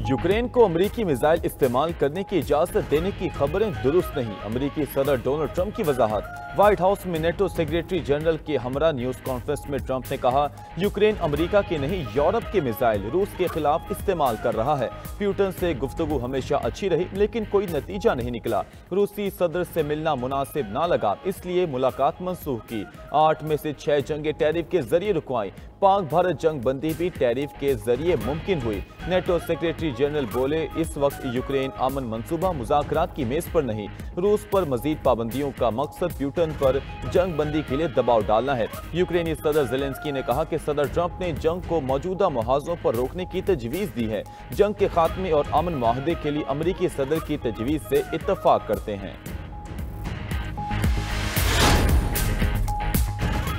Ukraine को अमेरिकी missile इस्तेमाल करने की इजाजत देने की खबरें दुरुस्त नहीं। अमेरिकी सदर डोनाल्ड ट्रंप की वजाहत। व्हाइट हाउस में नेटो सेक्रेटरी जनरल के हमरा न्यूज कॉन्फ्रेंस में ट्रंप ने कहा, यूक्रेन अमेरिका के नहीं यूरोप के मिसाइल रूस के खिलाफ इस्तेमाल कर रहा है। प्यूटन से गुफ्तगू हमेशा अच्छी रही, लेकिन कोई नतीजा नहीं निकला। रूसी सदर से मिलना मुनासिब ना लगा, इसलिए मुलाकात मंसूख की। 8 में से 6 जंगें टैरिफ के जरिए रुकवाई। पाक भारत जंग बंदी भी टैरिफ के जरिए मुमकिन हुई। नेटो सेक्रेटरी जनरल बोले, इस वक्त यूक्रेन अमन मंसूबा मुज़ाकरात की मेज पर नहीं। रूस पर मजीद पाबंदियों का मकसद प्यूटन पर जंग बंदी के लिए दबाव डालना है। यूक्रेनी सदर ज़ेलेंस्की ने कहा कि सदर ट्रंप ने जंग को मौजूदा मुहाज़ों पर रोकने की तजवीज़ दी है। जंग के खात्मे और अमन मुआहदे के लिए अमरीकी सदर की तजवीज़ से इत्तफाक करते हैं।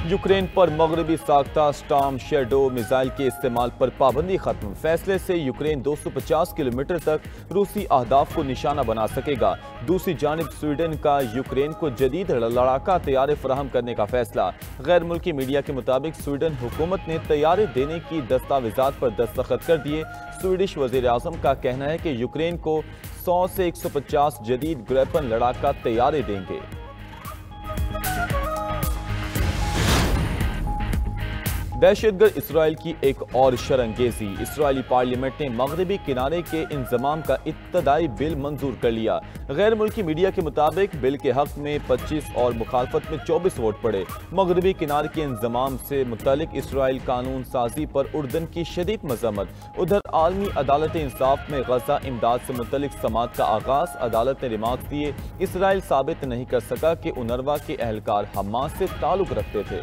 यूक्रेन पर मगरबी साख्ता स्टॉर्म शैडो मिसाइल के इस्तेमाल पर पाबंदी खत्म। फैसले से यूक्रेन 250 किलोमीटर तक रूसी अहदाफ को निशाना बना सकेगा। दूसरी जानिब स्वीडन का यूक्रेन को जदीद लड़ाका तैयारे फराहम करने का फैसला। गैर मुल्की मीडिया के मुताबिक स्वीडन हुकूमत ने तैयारे देने की दस्तावेजात पर दस्तखत कर दिए। स्वीडिश वजीर आज़म का कहना है कि यूक्रेन को 100 से 150 जदीद ग्रेपन लड़ाका तैयारे देंगे। दहशतगर्द इसराइल की एक और शरंगेजी। इसराइली पार्लियामेंट ने मगरबी किनारे के इंजमाम का इब्तदाई बिल मंजूर कर लिया। गैर मुल्की मीडिया के मुताबिक बिल के हक में 25 और मुखालफत में 24 वोट पड़े। मगरबी किनारे के इंजमाम से मुतल्लिक इसराइल कानून साजी पर उर्दन की शदीद मजम्मत। उधर आलमी अदालत इंसाफ में गजा इमदाद से मुतल्लिक समात का आगाज। अदालत ने रिमार्क दिए, इसराइल साबित नहीं कर सका कि उनरवा के अहलकार हमास से ताल्लुक रखते थे।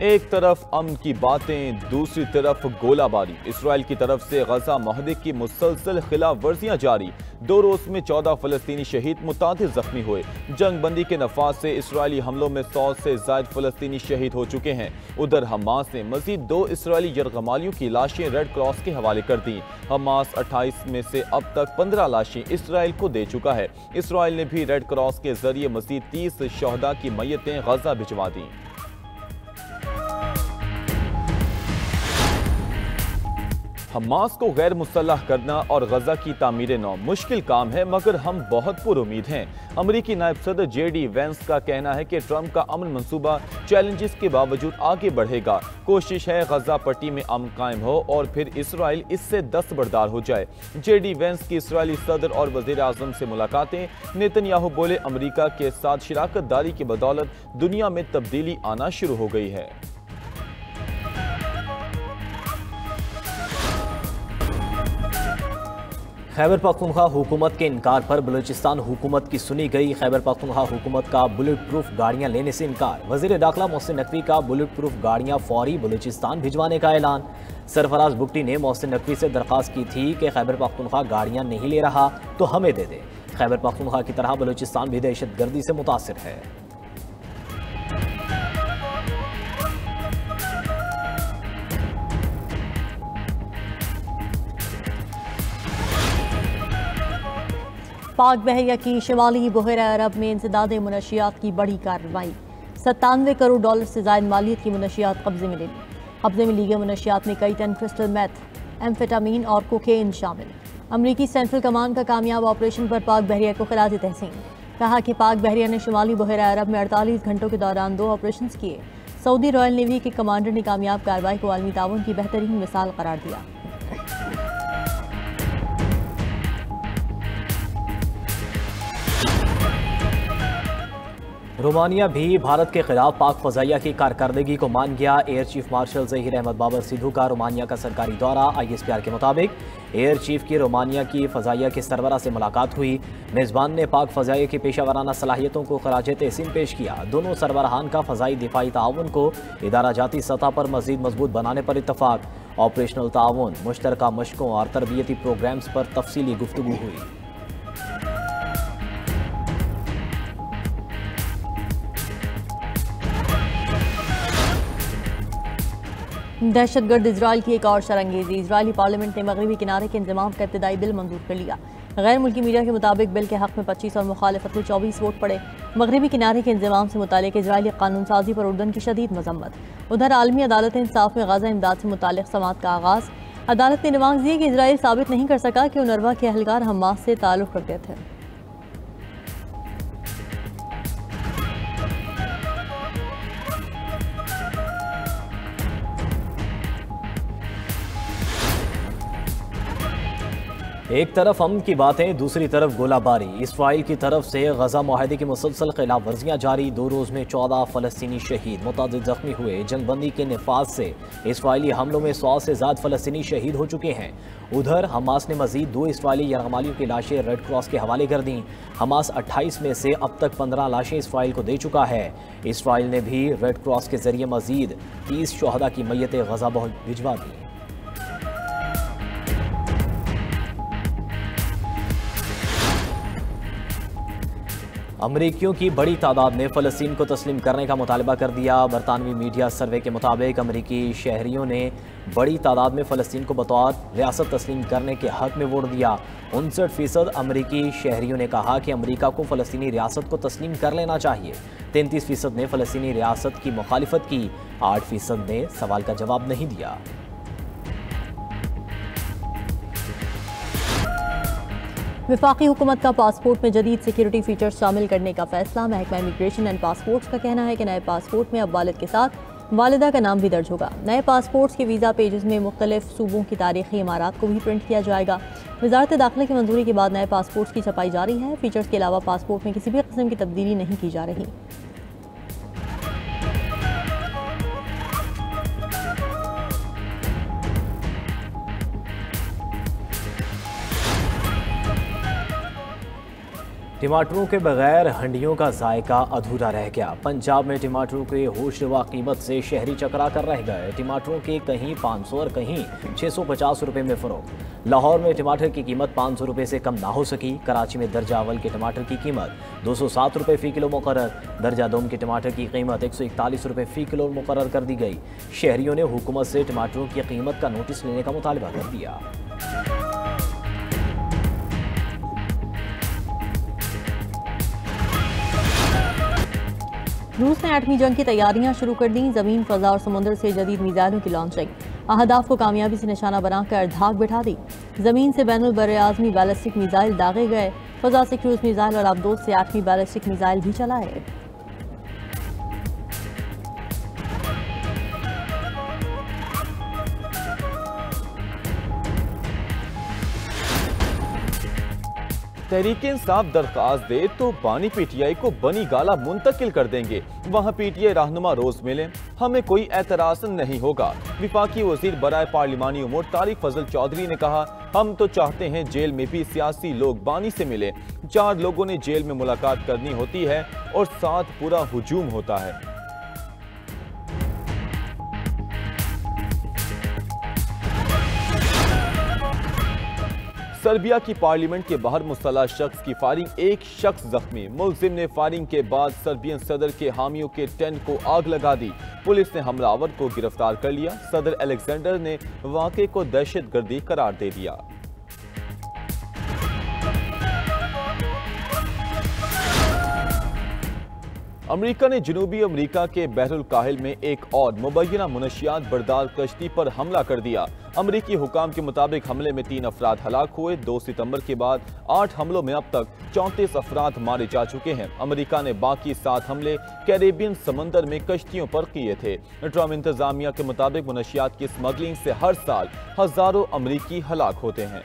एक तरफ अमन की बातें, दूसरी तरफ गोलाबारी। इसराइल की तरफ से गजा मुआहदे की मुसलसल खिलाफ वर्जियां जारी। 2 रोज में 14 फलस्तीनी शहीद, मुतादिद जख्मी हुए। जंग बंदी के नफाज से इसराइली हमलों में 100 से ज्यादा फलस्तीनी शहीद हो चुके हैं। उधर हमास ने मजीद 2 इसराइली यरगमालियों की लाशें रेड क्रॉस के हवाले कर दी। हमास 28 में से अब तक 15 लाशें इसराइल को दे चुका है। इसराइल ने भी रेड क्रॉस के जरिए मजीद 30 शहदा की मैयतें गजा भिजवा दी। हमास को गैर मुसल्लह करना और गजा की तामीर नौ मुश्किल काम है, मगर हम बहुत पुरुमीद हैं। अमरीकी नायब सदर JD वेंस का कहना है कि ट्रंप का अमन मंसूबा चैलेंजेस के बावजूद आगे बढ़ेगा। कोशिश है गजा पट्टी में अमन कायम हो और फिर इसराइल इससे दस्तबरदार हो जाए। JD वेंस की इसराइली सदर और वजीर आजम से मुलाकातें। नेतन्याहू बोले, अमरीका के साथ शराकत दारी की बदौलत दुनिया में तब्दीली आना शुरू हो गई है। खैबर पख्तूनख्वा हुकूमत के इनकार पर बलूचिस्तान हुकूमत की सुनी गई। खैबर पख्तूनख्वा हुकूमत का बुलेट प्रूफ गाड़ियां लेने से इनकार। वजीर दाखिला मोहसिन नकवी का बुलेट प्रूफ गाड़ियां फौरी बलूचिस्तान भिजवाने का ऐलान। सरफराज बुगटी ने मोहसिन नकवी से दरख्वास्त की थी कि खैबर पख्तूनख्वा गाड़ियां नहीं ले रहा तो हमें दे दे। खैबर पख्तूनख्वा की तरह बलूचिस्तान भी दहशत गर्दी से मुतासिर है। पाक बहरिया की शिमाली बहरा अरब में इंसदाद मुनशियात की बड़ी कार्रवाई। 97 करोड़ डॉलर से ज़ायद मालियत की मुनशियात कब्जे में ले ली। कब्जे में ली गई मुनशियात में कई टन क्रिस्टल मैथ, एम्फेटामीन और कोकेन शामिल। अमरीकी सेंट्रल कमान का कामयाब ऑपरेशन पर पाक बहरिया को खिराज तहसीन। कहा कि पाक बहरिया ने शिमाली बहरा अरब में 48 घंटों के दौरान 2 ऑपरेशन किए। सऊदी रॉयल नेवी के कमांडर ने कामयाब कार्रवाई को आलमी ताउन की बेहतरीन मिसाल करार दिया। रोमानिया भी भारत के खिलाफ पाक फ़ज़ाइया की कारकर्दगी को मान गया। Air chief marshal Zaheer Ahmed Babar Sidhu का रोमानिया का सरकारी दौरा। ISPR के मुताबिक एयर चीफ की रोमानिया की फ़ज़ाइया के सरबरा से मुलाकात हुई। मेज़बान ने पाक फ़ज़ाइया की पेशावराना सलाहियतों को खराज तहसीन पेश किया। दोनों सरबराहान का फ़ज़ाई दिफाई ताउन को इदारा जाती सतह पर मज़ीद मजबूत बनाने पर इत्तफ़ाक। ऑपरेशनल ताउन, मुश्तरका मशकों और तरबियती प्रोग्राम्स पर तफसीली गुफ्तगू हुई। दहशतगर्द इजराइल की एक और शरंगेजी। इजरायली पार्लियामेंट ने मगरबी किनारे के इंतजाम का इब्तदाई बिल मंजूर कर लिया। गैर मुल्की मीडिया के मुताबिक बिल के हक में 25 और मुखालिफत में 24 वोट पड़े। मगरबी किनारे के इंतजाम से मुतालिक इजरायली कानून साजी पर उर्दन की शदीद मजम्मत। उधर आलमी अदालत इंसाफ में गाजा इमदाद से मुतालिक समाअत का आगाज़। अदालत ने नमाज दी कि इजराइल साबित नहीं कर सका कि उनरवा के अहलकार हमास से ताल्लुक़ रखते थे। एक तरफ अमन की बातें, दूसरी तरफ गोलाबारी। इसराइल की तरफ से गजा मुआहदे की मुसलसल खिलाफ वर्जियाँ जारी। 2 रोज़ में 14 फ़लस्तीनी शहीद, मुतअद्दिद ज़ख्मी हुए। जंगबंदी के नफाज से इसराइली हमलों में 100 से ज़्यादा फ़लस्तीनी शहीद हो चुके हैं। उधर हमास ने मज़ीद 2 इसराइली यरगमालियों की लाशें रेड क्रॉस के हवाले कर दी। हमास 28 में से अब तक 15 लाशें इसराइल को दे चुका है। इसराइल ने भी रेड क्रॉस के जरिए मज़ीद 30 शहदा की मैयतें गजा भिजवा दी। अमरीकियों की बड़ी तादाद ने फ़लस्तीन को तस्लीम करने का मुतालबा कर दिया। बरतानवी मीडिया सर्वे के मुताबिक अमरीकी शहरियों ने बड़ी तादाद में फ़लस्तीन को बतौर रियासत तस्लीम करने के हक़ में वोट दिया। 59% अमरीकी शहरियों ने कहा कि अमरीका को फ़लस्तीनी रियासत को तस्लीम कर लेना चाहिए। 33% ने फ़लस्तीनी रियासत की मुखालिफत की। 8% ने सवाल का जवाब नहीं दिया। वफाकी हुकूमत का पासपोर्ट में जदीद सिक्योरिटी फीचर्स शामिल करने का फैसला। महकमा इमिग्रेशन एंड पासपोर्ट्स का कहना है कि नए पासपोर्ट में अब वालिद के साथ वालिदा का नाम भी दर्ज होगा। नए पासपोर्ट्स के वीज़ा पेजेस में मुख्तलिफ सूबों की तारीखी इमारत को भी प्रिंट किया जाएगा। वजारत दाखिला की मंजूरी के बाद नए पासपोर्ट्स की छपाई जारी है। फीचर्स के अलावा पासपोर्ट में किसी भी किस्म की तब्दीली नहीं की जा रही। टमाटरों के बगैर हंडियों का जायका अधूरा रह गया। पंजाब में टमाटरों के होशरुबा कीमत से शहरी चकरा कर रह गए। टमाटरों के कहीं 500 और कहीं 650 रुपये में फ़रोख्त। लाहौर में टमाटर की कीमत 500 रुपये से कम ना हो सकी। कराची में दर्जा अव्वल के टमाटर की कीमत 207 रुपये फ़ी किलो मुकर्रर। दर्जा दोम के टमाटर की कीमत 141 रुपये फ़ी किलो मुकर्रर कर दी गई। शहरियों ने हुकूमत से टमाटरों की कीमत का नोटिस लेने का मुतालबा कर दिया। रूस ने एटमी जंग की तैयारियां शुरू कर दी। जमीन, फजा और समुद्र से जदीद मिसाइलों की लॉन्चिंग। अहदाफ को कामयाबी से निशाना बनाकर धाक बिठा दी। जमीन से बैनुल बर्रे आज़मी बैलिस्टिक मिसाइल दागे गए। फजा से क्रूज मिसाइल और अब्दोस से एटमी बैलिस्टिक मिसाइल भी चलाए। तहरीक इंसाफ दरख्वास्त दे तो बानी पीटीआई को बनी गाला मुंतकिल कर देंगे। वहाँ पीटीआई रहनुमा रोज मिले, हमें कोई एतराज़ नहीं होगा। वफाकी वजीर बराए पार्लिमानी उमूर तारिक फजल चौधरी ने कहा, हम तो चाहते हैं जेल में भी सियासी लोग बानी से मिले। 4 लोगों ने जेल में मुलाकात करनी होती है और साथ पूरा हुजूम होता है। सर्बिया की पार्लियामेंट के बाहर मुसल्लह शख्स की फायरिंग, 1 शख्स जख्मी। मुलजिम ने फायरिंग के बाद सर्बियन सदर के हामियों के टेंट को आग लगा दी। पुलिस ने हमलावर को गिरफ्तार कर लिया। सदर अलेक्जेंडर ने वाक़े को दहशतगर्दी करार दे दिया। अमेरिका ने जनूबी अमेरिका के बहरुल काहिल में एक और मुबैना मुनशियात बरदार कश्ती पर हमला कर दिया। अमेरिकी हुकाम के मुताबिक हमले में 3 अफराद हलाक हुए। 2 सितंबर के बाद 8 हमलों में अब तक 34 अफराद मारे जा चुके हैं। अमेरिका ने बाकी 7 हमले कैरेबियन समंदर में कश्तियों पर किए थे। ट्रम्प इंतजामिया के मुताबिक मुनशियात की स्मगलिंग से हर साल हजारों अमेरिकी हलाक होते हैं।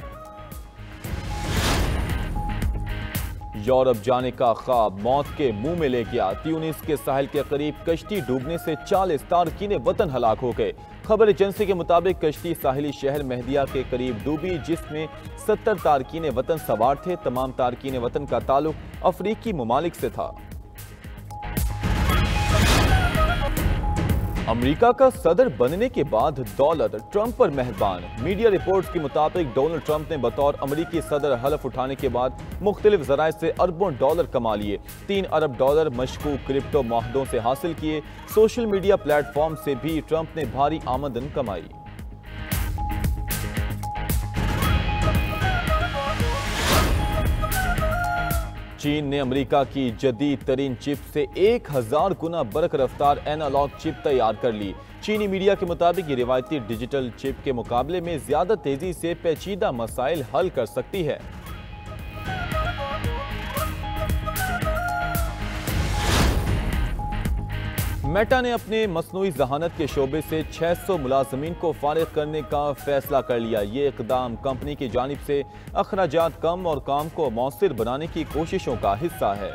यूरोप जाने का ख्वाब मौत के मुंह में ले गया। ट्यूनिस के साहिल के करीब कश्ती डूबने से 40 तारकीन वतन हलाक हो गए। खबर एजेंसी के मुताबिक कश्ती साहिली शहर मेहदिया के करीब डूबी, जिसमें 70 तारकीन वतन सवार थे। तमाम तारकीन वतन का ताल्लुक अफ्रीकी ममालिक से था। अमेरिका का सदर बनने के बाद दौलत ट्रंप पर मेहरबान। मीडिया रिपोर्ट्स के मुताबिक डोनाल्ड ट्रंप ने बतौर अमेरिकी सदर हलफ उठाने के बाद मुख्तलिफ ज़राए से अरबों डॉलर कमा लिए। 3 अरब डॉलर मशकूक क्रिप्टो माहदों से हासिल किए। सोशल मीडिया प्लेटफॉर्म से भी ट्रंप ने भारी आमदन कमाई। चीन ने अमेरिका की जदीद तरीन चिप से 1000 गुना बरक रफ्तार एनालॉग चिप तैयार कर ली। चीनी मीडिया के मुताबिक ये रिवायती डिजिटल चिप के मुकाबले में ज्यादा तेजी से पेचीदा मसाइल हल कर सकती है। मेटा ने अपने मसनूई जहानत के शोबे से 600 मुलाजमीन को फारिग करने का फैसला कर लिया। ये इकदाम कंपनी की जानिब से अखराजात कम और काम को मौसर बनाने की कोशिशों का हिस्सा है।